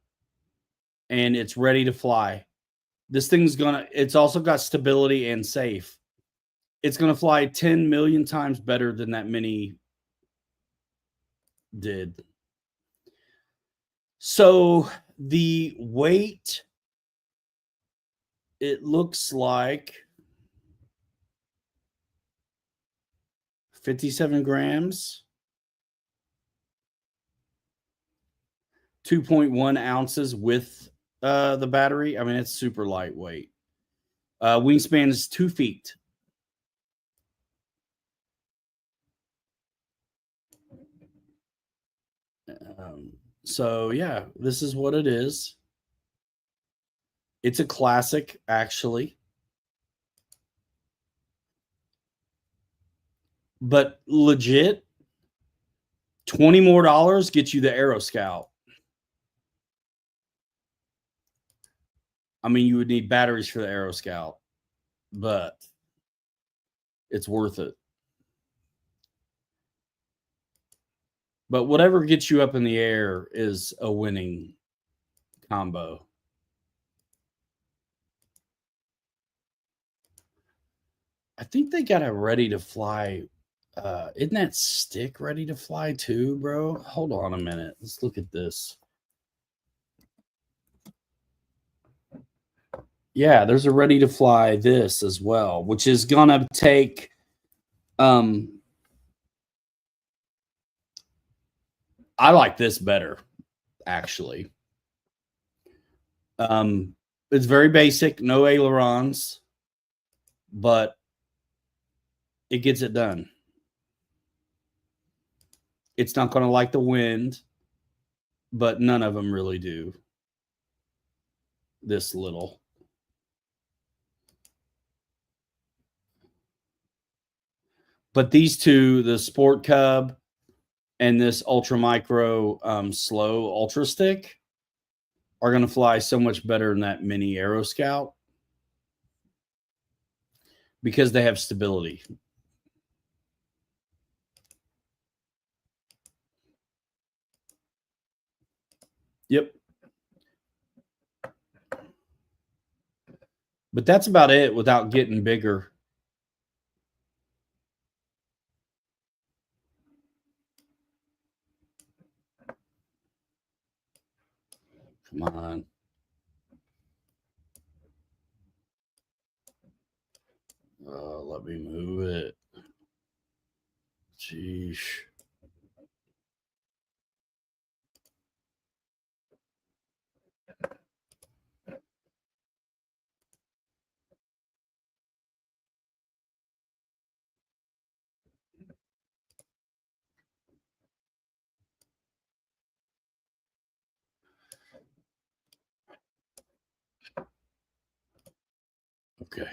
and it's ready to fly. This thing's gonna, it's also got stability and safe. It's gonna fly 10 million times better than that Mini did. So the weight, it looks like 57 grams, 2.1 ounces with the battery. I mean, it's super lightweight. Wingspan is 2 feet. So yeah, this is what it is. It's a classic, actually. But legit, $20 more gets you the Aero Scout. I mean, you would need batteries for the Aero Scout, but it's worth it. But whatever gets you up in the air is a winning combo. I think they got a ready to fly. Isn't that stick ready to fly too, bro? Hold on a minute. Let's look at this. Yeah, there's a ready to fly this as well, which is gonna take I like this better, actually. It's very basic, no ailerons, but it gets it done. It's not going to like the wind, but none of them really do. This little. But these two, the Sport Cub and this Ultra Micro Slow Ultra Stick, are going to fly so much better than that Mini Aero Scout because they have stability. Yep. But that's about it without getting bigger. Come on. Let me move it. Sheesh. Okay.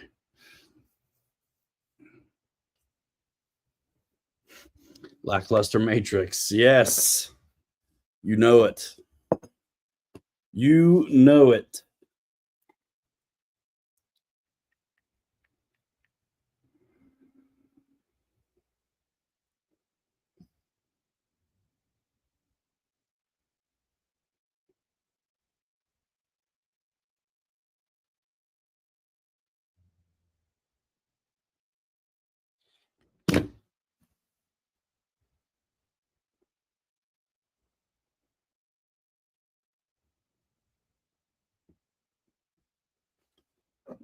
Lackluster Matrix. Yes. You know it. You know it.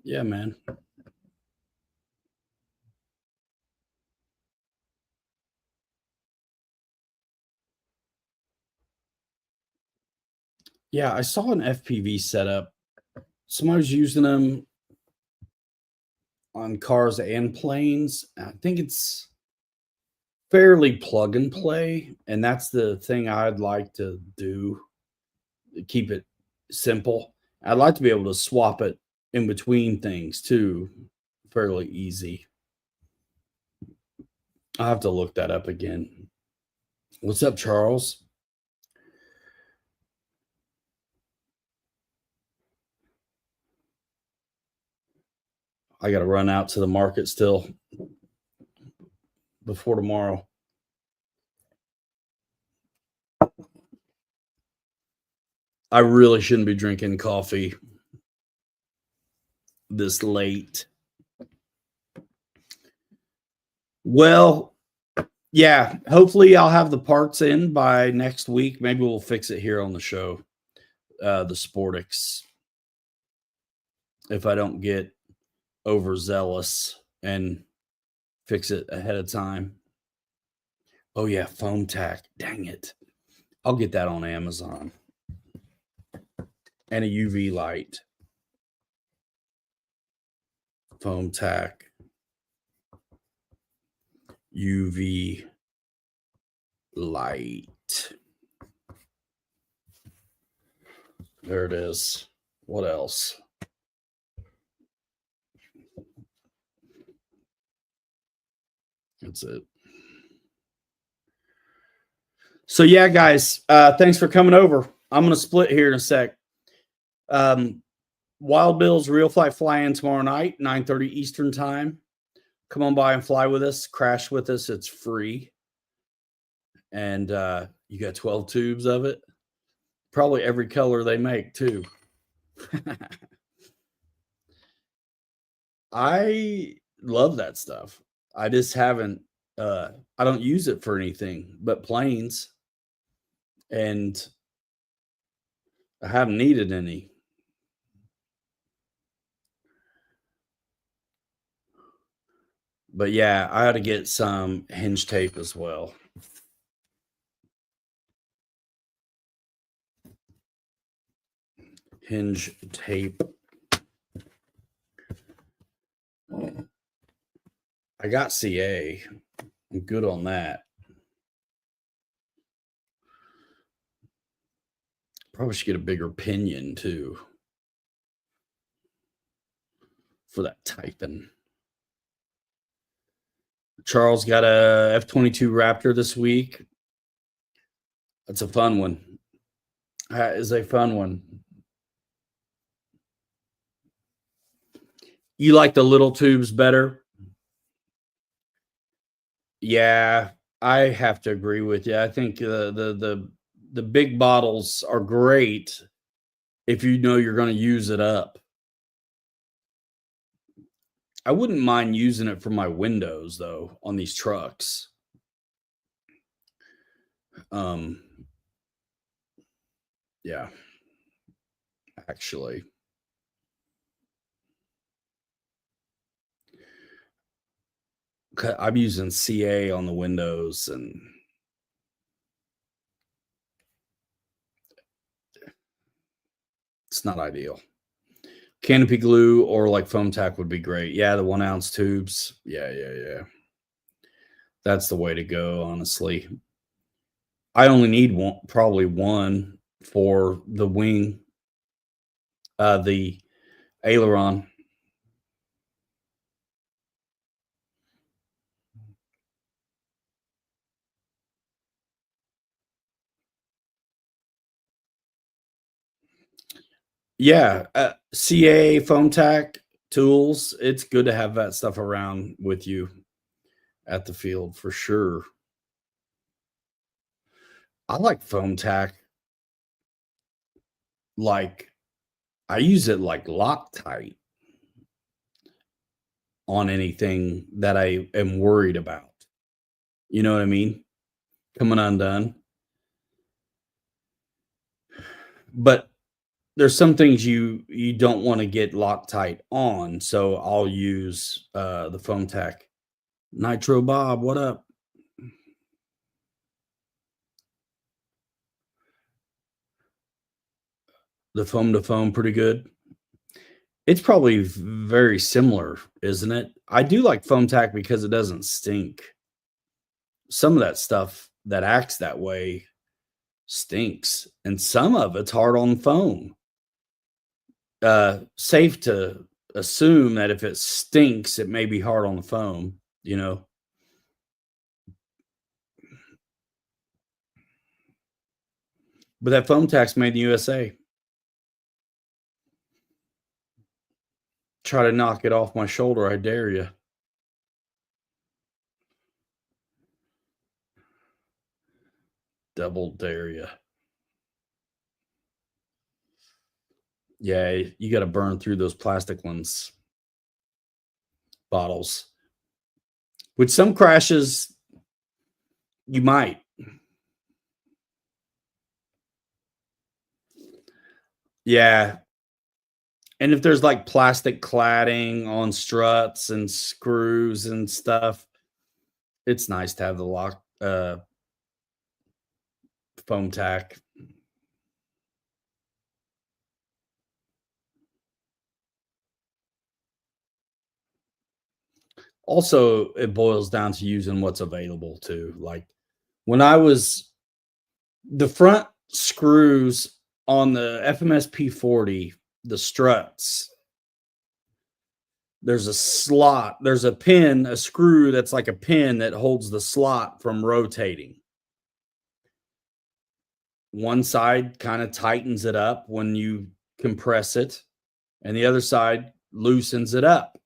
Yeah, man. Yeah, I saw an FPV setup. Somebody's using them on cars and planes. I think it's fairly plug and play, and that's the thing I'd like to do. Keep it simple. I'd like to be able to swap it in between things too, fairly easy. I'll have to look that up again. What's up, Charles? I got to run out to the market still before tomorrow. I really shouldn't be drinking coffee this late. Well, yeah, hopefully I'll have the parts in by next week. Maybe we'll fix it here on the show. The Sportix. If I don't get overzealous and fix it ahead of time. Oh yeah, foam tack. Dang it. I'll get that on Amazon. And a UV light. Foam tack. UV light. There it is. What else? That's it. So yeah, guys, thanks for coming over. I'm gonna split here in a sec. Wild Bill's Real Flight Fly-In tomorrow night, 9:30 Eastern time. Come on by and fly with us, crash with us. It's free. And you got 12 tubes of it. Probably every color they make too. I love that stuff. I just haven't I don't use it for anything but planes. And I haven't needed any. But yeah, I ought to get some hinge tape as well. Hinge tape. I got CA. I'm good on that. Probably should get a bigger pinion too for that typing. Charles got a F-22 Raptor this week. That's a fun one. That is a fun one. You like the little tubes better? Yeah, I have to agree with you. I think the big bottles are great if you know you're going to use it up. I wouldn't mind using it for my windows though on these trucks. Yeah. Actually. I'm using CA on the windows and it's not ideal. Canopy glue or like foam tack would be great. Yeah, the 1 ounce tubes. Yeah. That's the way to go, honestly. I only need one, probably one for the wing, the aileron. Yeah, CA foam tack tools. It's good to have that stuff around with you at the field for sure. I like foam tack. Like I use it like Loctite on anything that I am worried about. You know what I mean? Coming undone. But there's some things you don't want to get Loctite on, so I'll use the foam tack. Nitro Bob, what up? The foam to foam, pretty good. It's probably very similar, isn't it? I do like foam tack because it doesn't stink. Some of that stuff that acts that way stinks, and some of it's hard on foam. Safe to assume that if it stinks, it may be hard on the foam, you know. But that foam tack's made in the USA. Try to knock it off my shoulder, I dare you. Double dare you. Yeah, you got to burn through those plastic ones. Bottles. With some crashes, you might. Yeah. And if there's like plastic cladding on struts and screws and stuff, it's nice to have the foam tack. Also, it boils down to using what's available too. Like when I was the front screws on the FMS P40, the struts, there's a slot, there's a pin, a screw that's like a pin that holds the slot from rotating. One side kind of tightens it up when you compress it, and the other side loosens it up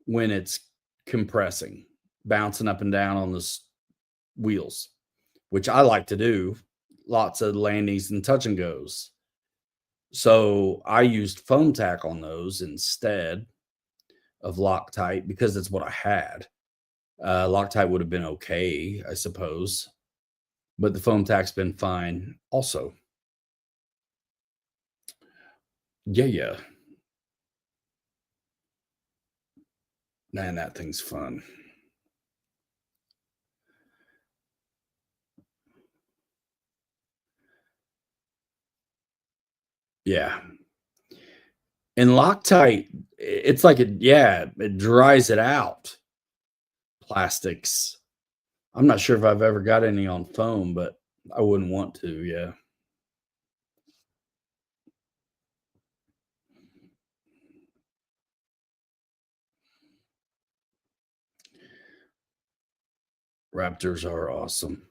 when it's compressing, bouncing up and down on the wheels, which I like to do. Lots of landings and touch and goes. So I used foam tack on those instead of Loctite because it's what I had. Loctite would have been okay, I suppose, but the foam tack's been fine also. Yeah. Man, that thing's fun. Yeah. And Loctite, it's like it dries it out. Plastics. I'm not sure if I've ever got any on foam, but I wouldn't want to, yeah. Raptors are awesome.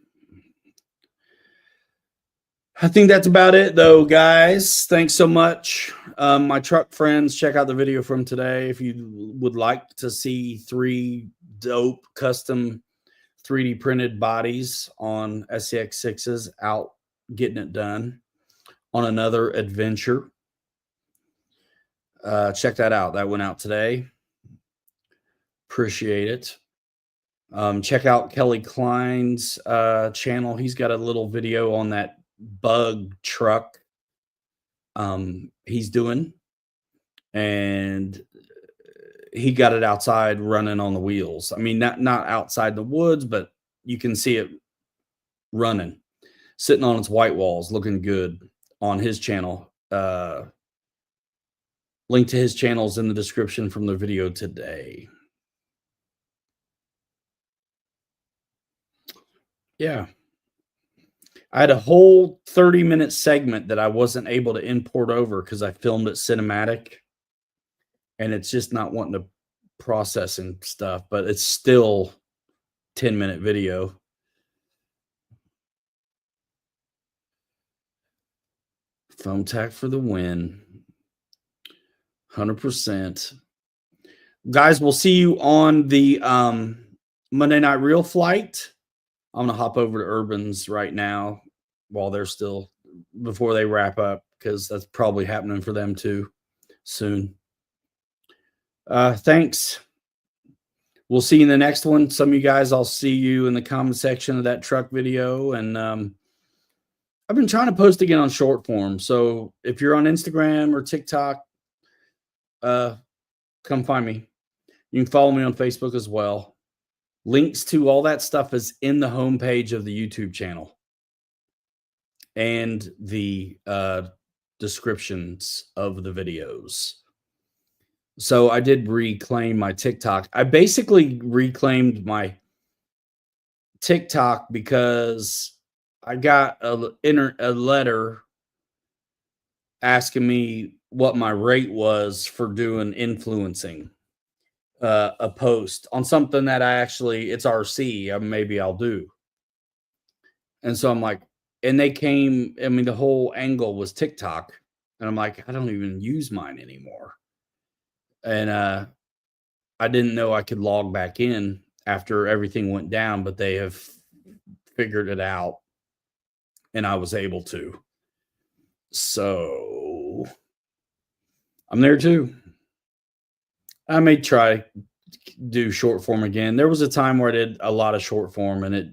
I think that's about it, though, guys. Thanks so much. My truck friends, check out the video from today if you would like to see 3 dope custom 3D printed bodies on SCX6s out getting it done on another adventure. Check that out. That went out today. Appreciate it. Check out Kelly Klein's channel. He's got a little video on that bug truck he's doing, and he got it outside running on the wheels. I mean, not outside the woods, but you can see it running, sitting on its white walls, looking good on his channel. Link to his channels in the description from the video today. Yeah. I had a whole 30-minute segment that I wasn't able to import over because I filmed it cinematic, and it's just not wanting to process and stuff, but it's still 10-minute video. Foam tack for the win. 100%. Guys, we'll see you on the Monday Night Real flight. I'm going to hop over to Urban's right now while they're still, before they wrap up, because that's probably happening for them too soon. Thanks. We'll see you in the next one. Some of you guys, I'll see you in the comment section of that truck video. And I've been trying to post again on short form. So if you're on Instagram or TikTok, come find me. You can follow me on Facebook as well. Links to all that stuff is in the homepage of the YouTube channel and the descriptions of the videos. So I did reclaim my TikTok. I basically reclaimed my TikTok because I got a letter asking me what my rate was for doing influencing a post on something that it's RC. Maybe I'll do. And so I'm like, and they came, I mean, the whole angle was TikTok. And I'm like, I don't even use mine anymore. And I didn't know I could log back in after everything went down, but they have figured it out. And I was able to. So I'm there too. I may try do short form again. There was a time where I did a lot of short form and it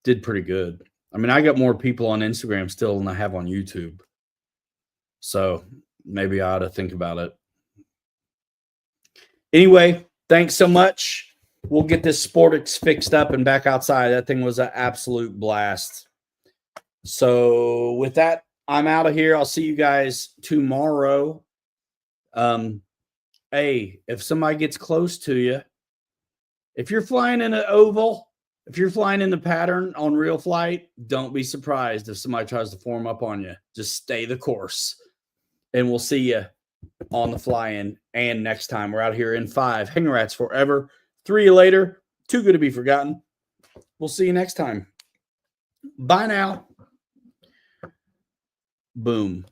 did pretty good. I mean, I got more people on Instagram still than I have on YouTube. So maybe I ought to think about it. Anyway, thanks so much. We'll get this Sportix fixed up and back outside. That thing was an absolute blast. So with that, I'm out of here. I'll see you guys tomorrow. Hey, if somebody gets close to you, if you're flying in an oval, if you're flying in the pattern on real flight, don't be surprised if somebody tries to form up on you. Just stay the course. And we'll see you on the fly-in and next time. We're out here in 5. Hang rats forever. 3 later. Too good to be forgotten. We'll see you next time. Bye now. Boom.